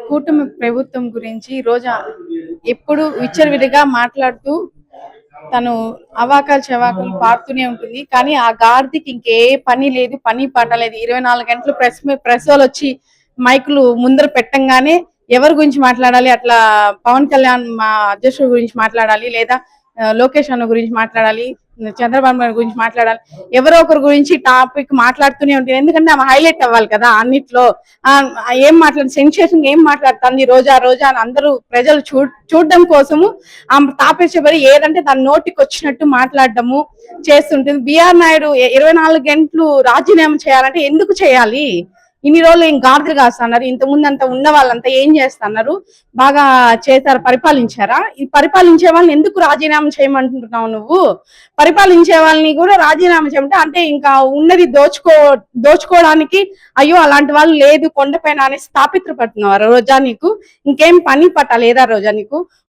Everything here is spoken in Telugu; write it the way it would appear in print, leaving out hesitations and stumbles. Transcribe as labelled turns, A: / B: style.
A: కూటమి ప్రభుత్వం గురించి రోజా ఎప్పుడు విచ్చలవిడిగా మాట్లాడుతూ తను అవాకాలు చవాకులు పాడుతూనే ఉంటుంది. కానీ ఆ గాడిదకి ఇంకే పని లేదు, పని పాట లేదు. 24 గంటలు ప్రెస్ వాళ్ళు వచ్చి మైకులు ముందర పెట్టంగానే ఎవరి గురించి మాట్లాడాలి, అట్లా పవన్ కళ్యాణ్ మా అధ్యక్షుడి గురించి మాట్లాడాలి, లేదా లోకేష్ అన్న గురించి మాట్లాడాలి, చంద్రబాబు నాయుడు గురించి మాట్లాడాలి, ఎవరో ఒకరి గురించి టాపిక్ మాట్లాడుతూనే ఉంటుంది. ఎందుకంటే ఆమె హైలైట్ అవ్వాలి కదా అన్నిట్లో. ఏం మాట్లాడు సెన్సేషన్ ఏం మాట్లాడుతుంది రోజా రోజా అని అందరూ ప్రజలు చూడడం కోసము ఆమె తాపేసేపరి ఏదంటే తన నోటికి వచ్చినట్టు మాట్లాడడము చేస్తుంటుంది. బిఆర్ నాయుడు 24 గంటలు రాజీనామా చేయాలంటే ఎందుకు చేయాలి? ఇన్ని రోజులు ఏం గాడిదలు కాస్తున్నారు? ఇంత ముందు అంతా ఉన్న వాళ్ళంతా ఏం చేస్తున్నారు? బాగా చేశారు, పరిపాలించారా? ఈ పరిపాలించే వాళ్ళని ఎందుకు రాజీనామా చేయమంటున్నావు నువ్వు? పరిపాలించే వాళ్ళని కూడా రాజీనామా చేయమంటే అంటే ఇంకా ఉన్నది దోచుకోవడానికి అయ్యో అలాంటి వాళ్ళు లేదు కొండపైన అని స్థాపిత్ర పడుతున్నారు రోజా. నీకు ఇంకేం పని పట్ట లేదా రోజా? నీకు